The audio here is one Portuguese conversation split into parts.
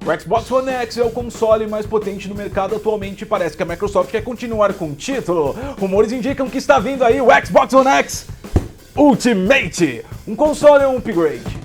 O Xbox One X é o console mais potente no mercado atualmente e parece que a Microsoft quer continuar com o título. Rumores indicam que está vindo aí o Xbox One X Ultimate, um console ou um upgrade.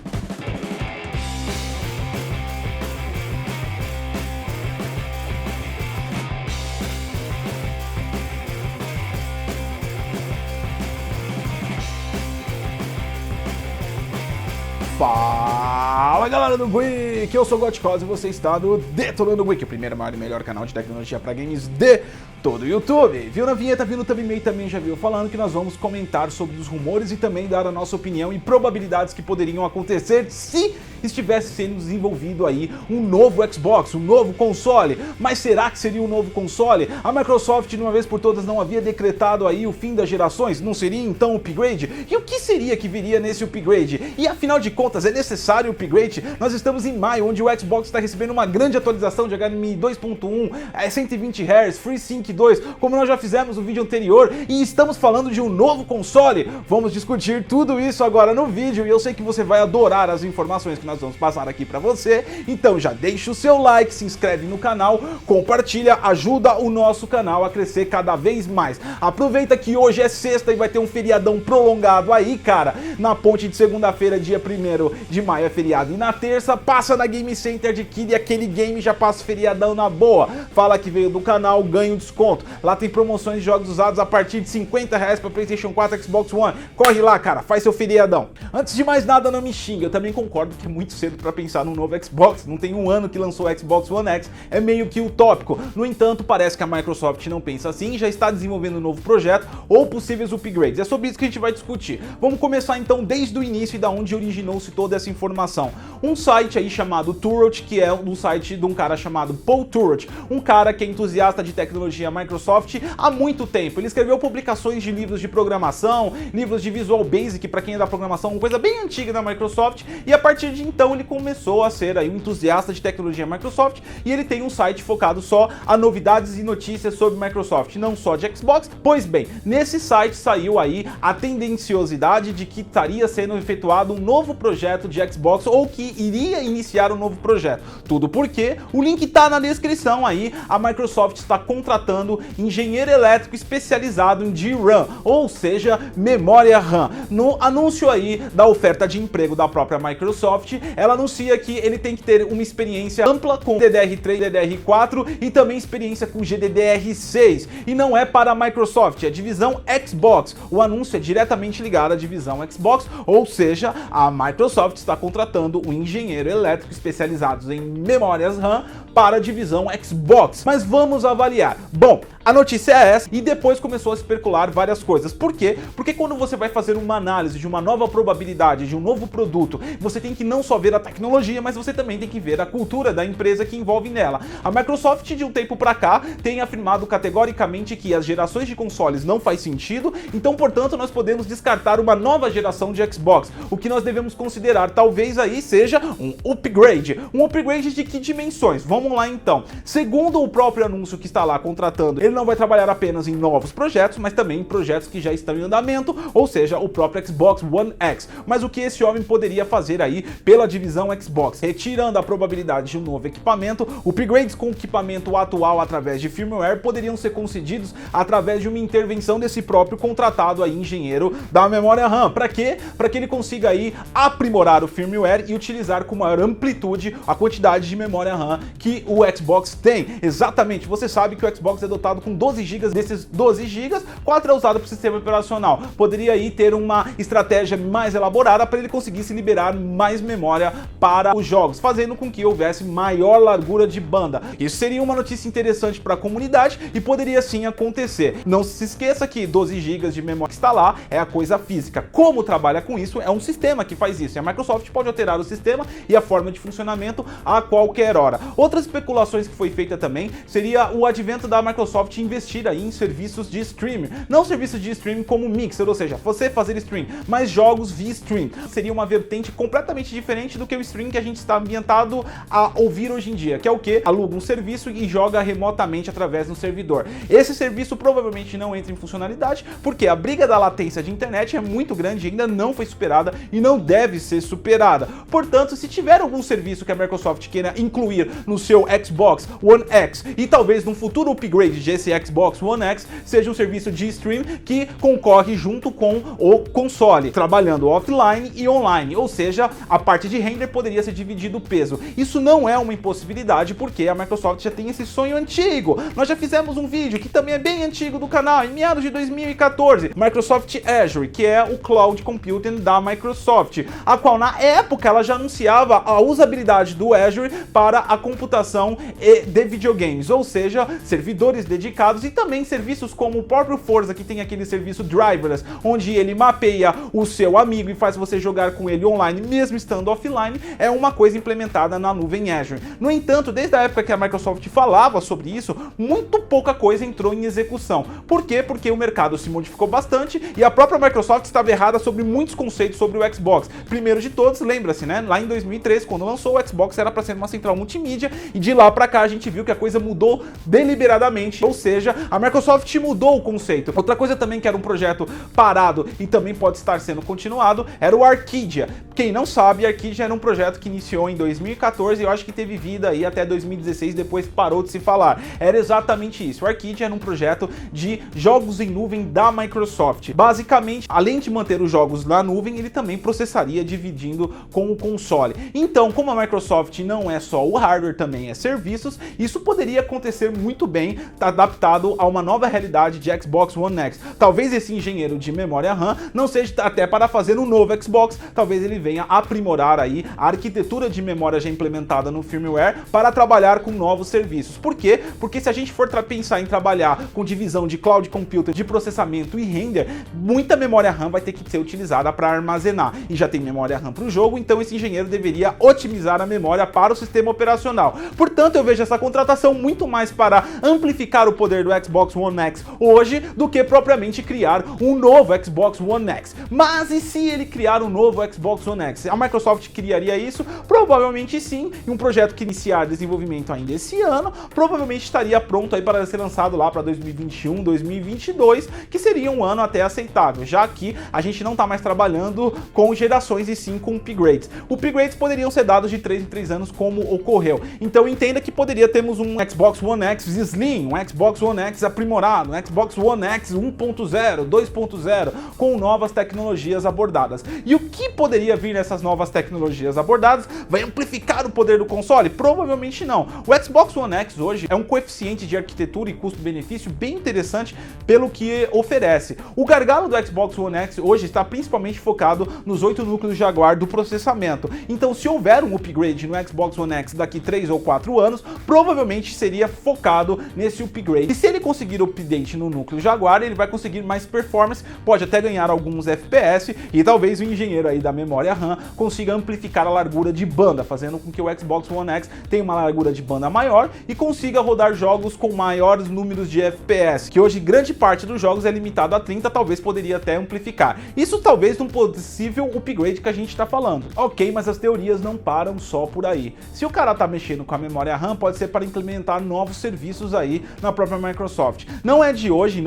Fala galera do Geek, eu sou o Gotcos e você está no Detonando Geek, o primeiro, maior e melhor canal de tecnologia para games de todo o YouTube. Viu na vinheta, viu no thumbnail, também já viu falando que nós vamos comentar sobre os rumores e também dar a nossa opinião e probabilidades que poderiam acontecer se estivesse sendo desenvolvido aí um novo Xbox, um novo console. Mas será que seria um novo console? A Microsoft de uma vez por todas não havia decretado aí o fim das gerações? Não seria então um upgrade? E o que seria que viria nesse upgrade? E afinal de contas, é necessário o upgrade? Nós estamos em maio, onde o Xbox está recebendo uma grande atualização de HDMI 2.1, 120 Hz, FreeSync 2, como nós já fizemos no vídeo anterior, e estamos falando de um novo console. Vamos discutir tudo isso agora no vídeo, e eu sei que você vai adorar as informações que nós vamos passar aqui pra você. Então já deixa o seu like, se inscreve no canal, compartilha, ajuda o nosso canal a crescer cada vez mais. Aproveita que hoje é sexta e vai ter um feriadão prolongado aí, cara. Na ponte de segunda-feira, dia 1º de maio é feriado, e na terça passa na Game Center de Kid e aquele game já passa o feriadão na boa. Fala que veio do canal, ganha um desconto. Lá tem promoções de jogos usados a partir de R$50 para PlayStation 4 e Xbox One. Corre lá, cara, faz seu feriadão. Antes de mais nada, não me xinga, eu também concordo que é muito cedo para pensar num novo Xbox. Não tem um ano que lançou o Xbox One X, é meio que utópico. No entanto, parece que a Microsoft não pensa assim e já está desenvolvendo um novo projeto ou possíveis upgrades. É sobre isso que a gente vai discutir. Vamos começar então desde o início e da onde originou-se toda essa informação. Um site aí chamado Turret, que é um site de um cara chamado Paul Turret, um cara que é entusiasta de tecnologia Microsoft há muito tempo. Ele escreveu publicações de livros de programação, livros de Visual Basic para quem é da programação, uma coisa bem antiga da Microsoft, e a partir de então ele começou a ser aí um entusiasta de tecnologia Microsoft, e ele tem um site focado só a novidades e notícias sobre Microsoft, não só de Xbox. Pois bem, nesse site saiu aí a tendenciosidade de que estaria sendo efetuado um novo projeto de Xbox ou que iria iniciar um novo projeto. Tudo porque o link tá na descrição aí. A Microsoft está contratando engenheiro elétrico especializado em DRAM, ou seja, memória RAM. No anúncio aí da oferta de emprego da própria Microsoft, ela anuncia que ele tem que ter uma experiência ampla com DDR3, DDR4 e também experiência com GDDR6. E não é para a Microsoft, é a divisão Xbox. O anúncio é diretamente ligado à divisão Xbox, ou seja, a Microsoft está contratando um engenheiro elétrico especializado em memórias RAM para a divisão Xbox. Mas vamos avaliar. Bom, a notícia é essa e depois começou a especular várias coisas. Por quê? Porque quando você vai fazer uma análise de uma nova probabilidade de um novo produto, você tem que não só ver a tecnologia, mas você também tem que ver a cultura da empresa que envolve nela. A Microsoft, de um tempo pra cá, tem afirmado categoricamente que as gerações de consoles não faz sentido, então, portanto, nós podemos descartar uma nova geração de Xbox. O que nós devemos considerar, talvez aí, seja um upgrade. Um upgrade de que dimensões? Vamos lá então. Segundo o próprio anúncio que está lá contratando, ele não vai trabalhar apenas em novos projetos, mas também em projetos que já estão em andamento, ou seja, o próprio Xbox One X. Mas o que esse homem poderia fazer aí pela divisão Xbox? Retirando a probabilidade de um novo equipamento, upgrades com o equipamento atual através de firmware poderiam ser concedidos através de uma intervenção desse próprio contratado aí, engenheiro da memória RAM. Para quê? Para que ele consiga aí aprimorar o firmware e utilizar com maior amplitude a quantidade de memória RAM que o Xbox tem. Exatamente, você sabe que o Xbox é dotado com 12 GB, desses 12 GB, 4 é usado para o sistema operacional. Poderia aí ter uma estratégia mais elaborada para ele conseguisse liberar mais memória para os jogos, fazendo com que houvesse maior largura de banda. Isso seria uma notícia interessante para a comunidade e poderia sim acontecer. Não se esqueça que 12 GB de memória que está lá é a coisa física. Como trabalha com isso é um sistema que faz isso, e a Microsoft pode alterar o sistema e a forma de funcionamento a qualquer hora. Outras especulações que foi feita também seria o advento da Microsoft Microsoft investir aí em serviços de streaming. Não serviços de streaming como Mixer, ou seja, você fazer stream, mas jogos via stream. Seria uma vertente completamente diferente do que o stream que a gente está ambientado a ouvir hoje em dia, que é o que? Aluga um serviço e joga remotamente através do servidor. Esse serviço provavelmente não entra em funcionalidade, porque a briga da latência de internet é muito grande e ainda não foi superada e não deve ser superada. Portanto, se tiver algum serviço que a Microsoft queira incluir no seu Xbox One X e talvez num futuro upgrade desse Xbox One X seja um serviço de stream que concorre junto com o console, trabalhando offline e online, ou seja, a parte de render poderia ser dividido o peso. Isso não é uma impossibilidade porque a Microsoft já tem esse sonho antigo. Nós já fizemos um vídeo que também é bem antigo do canal, em meados de 2014, Microsoft Azure, que é o Cloud Computing da Microsoft, a qual na época ela já anunciava a usabilidade do Azure para a computação de videogames, ou seja, servidores dedicados e também serviços como o próprio Forza, que tem aquele serviço Driverless, onde ele mapeia o seu amigo e faz você jogar com ele online mesmo estando offline, é uma coisa implementada na nuvem Azure. No entanto, desde a época que a Microsoft falava sobre isso, muito pouca coisa entrou em execução. Por quê? Porque o mercado se modificou bastante e a própria Microsoft estava errada sobre muitos conceitos sobre o Xbox. Primeiro de todos, lembra-se, né? Lá em 2003, quando lançou o Xbox, era para ser uma central multimídia e de lá para cá a gente viu que a coisa mudou deliberadamente, ou seja, a Microsoft mudou o conceito. Outra coisa também que era um projeto parado e também pode estar sendo continuado era o Arcadia. Quem não sabe, Arcadia era um projeto que iniciou em 2014 e eu acho que teve vida aí até 2016, depois parou de se falar. Era exatamente isso. O Arcadia era um projeto de jogos em nuvem da Microsoft. Basicamente, além de manter os jogos na nuvem, ele também processaria dividindo com o console. Então, como a Microsoft não é só o hardware, também é serviços, isso poderia acontecer muito bem, adaptado a uma nova realidade de Xbox One X. Talvez esse engenheiro de memória RAM não seja até para fazer um novo Xbox, talvez ele venha aprimorar aí a arquitetura de memória já implementada no firmware para trabalhar com novos serviços. Por quê? Porque se a gente for pensar em trabalhar com divisão de cloud computer, de processamento e render, muita memória RAM vai ter que ser utilizada para armazenar. E já tem memória RAM para o jogo, então esse engenheiro deveria otimizar a memória para o sistema operacional. Portanto, eu vejo essa contratação muito mais para amplificar o poder do Xbox One X hoje do que propriamente criar um novo Xbox One X. Mas e se ele criar um novo Xbox One X? A Microsoft criaria isso? Provavelmente sim, e um projeto que iniciar desenvolvimento ainda esse ano, provavelmente estaria pronto aí para ser lançado lá para 2021, 2022, que seria um ano até aceitável, já que a gente não está mais trabalhando com gerações e sim com upgrades. Upgrades poderiam ser dados de 3 em 3 anos, como ocorreu. Então entenda que poderia termos um Xbox One X Slim, um Xbox One X aprimorado, um Xbox One X 1.0, 2.0, com novas tecnologias abordadas. E o que poderia vir nessas novas tecnologias abordadas? Vai amplificar o poder do console? Provavelmente não. O Xbox One X hoje é um coeficiente de arquitetura e custo-benefício bem interessante pelo que oferece. O gargalo do Xbox One X hoje está principalmente focado nos 8 núcleos Jaguar do processamento. Então, se houver um upgrade no Xbox One X daqui 3 ou 4 anos, provavelmente seria focado nesse upgrade. E se ele conseguir o update no núcleo Jaguar, ele vai conseguir mais performance, pode até ganhar alguns FPS e talvez o engenheiro aí da memória RAM consiga amplificar a largura de banda, fazendo com que o Xbox One X tenha uma largura de banda maior e consiga rodar jogos com maiores números de FPS, que hoje grande parte dos jogos é limitado a 30, talvez poderia até amplificar. Isso talvez num possível upgrade que a gente está falando. Ok, mas as teorias não param só por aí. Se o cara tá mexendo com a memória RAM, pode ser para implementar novos serviços aí na própria Microsoft. Não é de hoje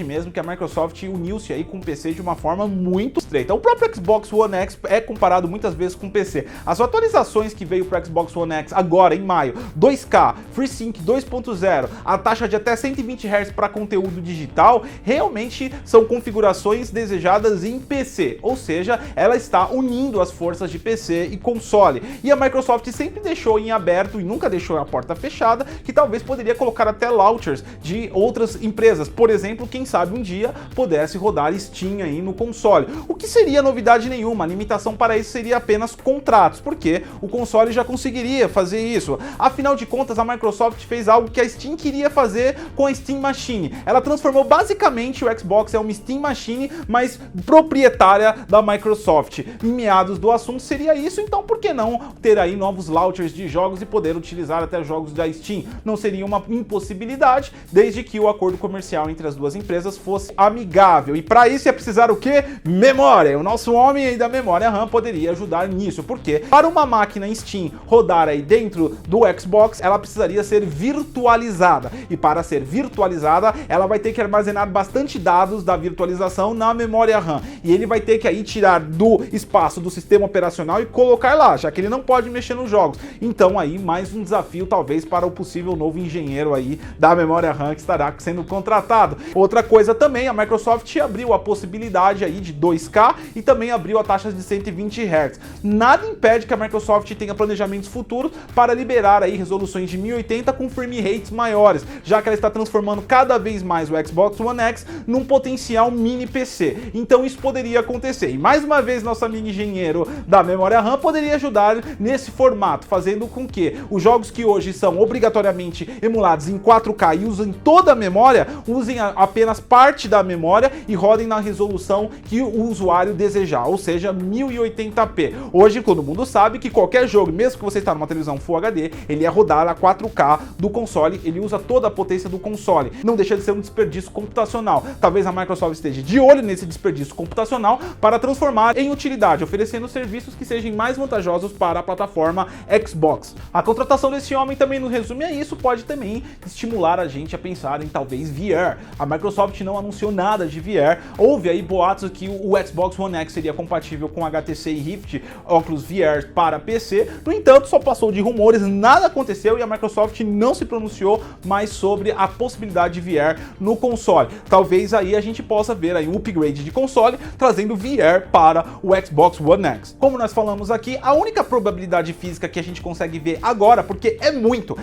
mesmo que a Microsoft uniu-se aí com o PC de uma forma muito estreita. O próprio Xbox One X é comparado muitas vezes com o PC. As atualizações que veio para o Xbox One X agora em maio, 2K, FreeSync 2.0, a taxa de até 120 Hz para conteúdo digital, realmente são configurações desejadas em PC, ou seja, ela está unindo as forças de PC e console. E a Microsoft sempre deixou em aberto e nunca deixou a porta fechada que talvez poderia colocar até launchers de outras empresas. Por exemplo, quem sabe um dia pudesse rodar Steam aí no console. O que seria novidade nenhuma, a limitação para isso seria apenas contratos, porque o console já conseguiria fazer isso. Afinal de contas, a Microsoft fez algo que a Steam queria fazer com a Steam Machine. Ela transformou basicamente o Xbox em uma Steam Machine, mas proprietária da Microsoft. Em meados do assunto seria isso, então por que não ter aí novos launchers de jogos e poder utilizar até jogos da Steam? Não seria uma impossibilidade. possibilidade, desde que o acordo comercial entre as duas empresas fosse amigável. E para isso ia precisar o quê? Memória. O nosso homem aí da memória RAM poderia ajudar nisso, porque para uma máquina Steam rodar aí dentro do Xbox, ela precisaria ser virtualizada. E para ser virtualizada, ela vai ter que armazenar bastante dados da virtualização na memória RAM. E ele vai ter que aí tirar do espaço do sistema operacional e colocar lá, já que ele não pode mexer nos jogos. Então aí mais um desafio talvez para o possível novo engenheiro aí da memória RAM que estará sendo contratado. Outra coisa também, a Microsoft abriu a possibilidade aí de 2K e também abriu a taxa de 120 Hz. Nada impede que a Microsoft tenha planejamentos futuros para liberar aí resoluções de 1080 com frame rates maiores, já que ela está transformando cada vez mais o Xbox One X num potencial mini PC. Então isso poderia acontecer. E mais uma vez nosso amigo engenheiro da memória RAM poderia ajudar nesse formato, fazendo com que os jogos que hoje são obrigatoriamente emulados em 4K e usam toda a memória, usem apenas parte da memória e rodem na resolução que o usuário desejar, ou seja, 1080p. Hoje todo mundo sabe que qualquer jogo, mesmo que você está numa televisão Full HD, ele é rodar a 4K do console, ele usa toda a potência do console. Não deixa de ser um desperdício computacional. Talvez a Microsoft esteja de olho nesse desperdício computacional para transformar em utilidade, oferecendo serviços que sejam mais vantajosos para a plataforma Xbox. A contratação desse homem também, no resumo é isso, pode também estimular a gente a pensar em talvez VR. A Microsoft não anunciou nada de VR, houve aí boatos que o Xbox One X seria compatível com HTC e Rift, óculos VR para PC, no entanto só passou de rumores, nada aconteceu e a Microsoft não se pronunciou mais sobre a possibilidade de VR no console. Talvez aí a gente possa ver aí um upgrade de console trazendo VR para o Xbox One X. Como nós falamos aqui, a única probabilidade física que a gente consegue ver agora, porque é muito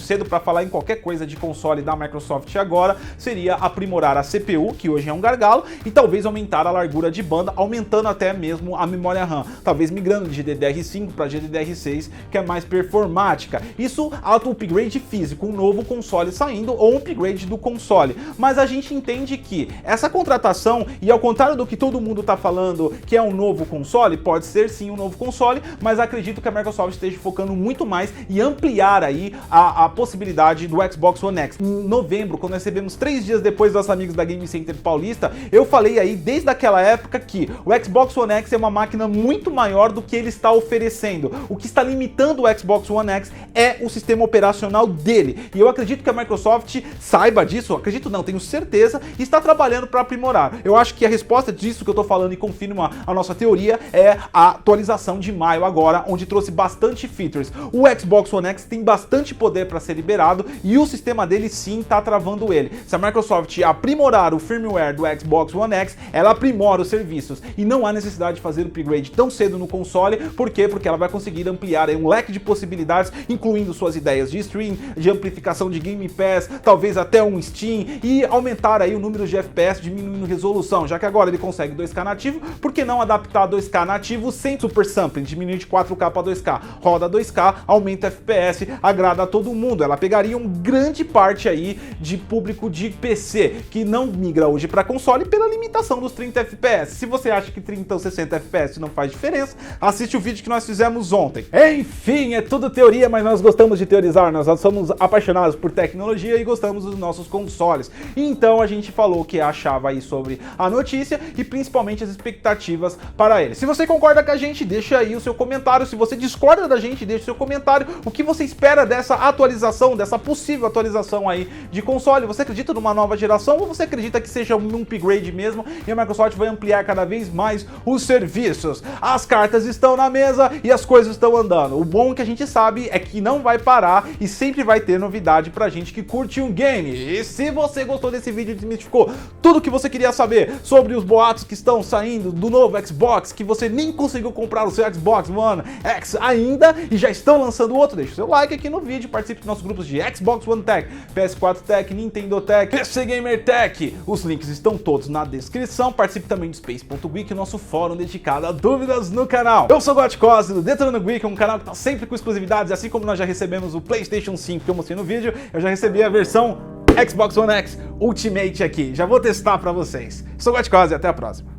cedo para falar em qualquer coisa de console da Microsoft agora, seria aprimorar a CPU, que hoje é um gargalo, e talvez aumentar a largura de banda, aumentando até mesmo a memória RAM, talvez migrando de DDR5 para GDDR6, que é mais performática. Isso auto upgrade físico, um novo console saindo ou um upgrade do console. Mas a gente entende que essa contratação, e ao contrário do que todo mundo está falando que é um novo console, pode ser sim um novo console, mas acredito que a Microsoft esteja focando muito mais em ampliar aí a possibilidade do Xbox One X. Em novembro, quando recebemos 3 dias depois dos nossos amigos da Game Center Paulista, eu falei aí desde aquela época que o Xbox One X é uma máquina muito maior do que ele está oferecendo. O que está limitando o Xbox One X é o sistema operacional dele. E eu acredito que a Microsoft saiba disso, acredito não, tenho certeza, e está trabalhando para aprimorar. Eu acho que a resposta disso que eu estou falando e confirma a nossa teoria é a atualização de maio agora, onde trouxe bastante features. O Xbox One X tem bastante poder para ser liberado e o sistema dele sim está travando ele. Se a Microsoft aprimorar o firmware do Xbox One X, ela aprimora os serviços e não há necessidade de fazer o upgrade tão cedo no console. Por quê? Porque ela vai conseguir ampliar aí um leque de possibilidades, incluindo suas ideias de stream, de amplificação de Game Pass, talvez até um Steam, e aumentar aí o número de FPS, diminuindo resolução, já que agora ele consegue 2K nativo, por que não adaptar 2K nativo sem super sampling, diminuir de 4K para 2K, roda 2K, aumenta FPS, agrada a todo mundo. Ela pegaria uma grande parte aí de público de PC, que não migra hoje para console pela limitação dos 30 FPS. Se você acha que 30 ou 60 FPS não faz diferença, assiste o vídeo que nós fizemos ontem. Enfim, é tudo teoria, mas nós gostamos de teorizar, nós somos apaixonados por tecnologia e gostamos dos nossos consoles. Então a gente falou que achava aí sobre a notícia e principalmente as expectativas para ele. Se você concorda com a gente, deixa aí o seu comentário. Se você discorda da gente, deixa o seu comentário. O que você espera dessa atualização, dessa possível atualização aí de console? Você acredita numa nova geração ou você acredita que seja um upgrade mesmo e a Microsoft vai ampliar cada vez mais os serviços? As cartas estão na mesa e as coisas estão andando. O bom que a gente sabe é que não vai parar e sempre vai ter novidade pra gente que curte um game. E se você gostou desse vídeo e desmistificou tudo que você queria saber sobre os boatos que estão saindo do novo Xbox, que você nem conseguiu comprar o seu Xbox One X ainda e já estão lançando outro, deixa o seu like aqui no vídeo, participe dos nossos grupos de Xbox One Tech, PS4 Tech, Nintendo Tech, PC Gamer Tech. Os links estão todos na descrição. Participe também do Space.Geek, nosso fórum dedicado a dúvidas no canal. Eu sou o Gotcose do Detonando Geek, um canal que está sempre com exclusividades, assim como nós já recebemos o PlayStation 5 que eu mostrei no vídeo, eu já recebi a versão Xbox One X Ultimate aqui. Já vou testar pra vocês. Sou o Gotcose e até a próxima.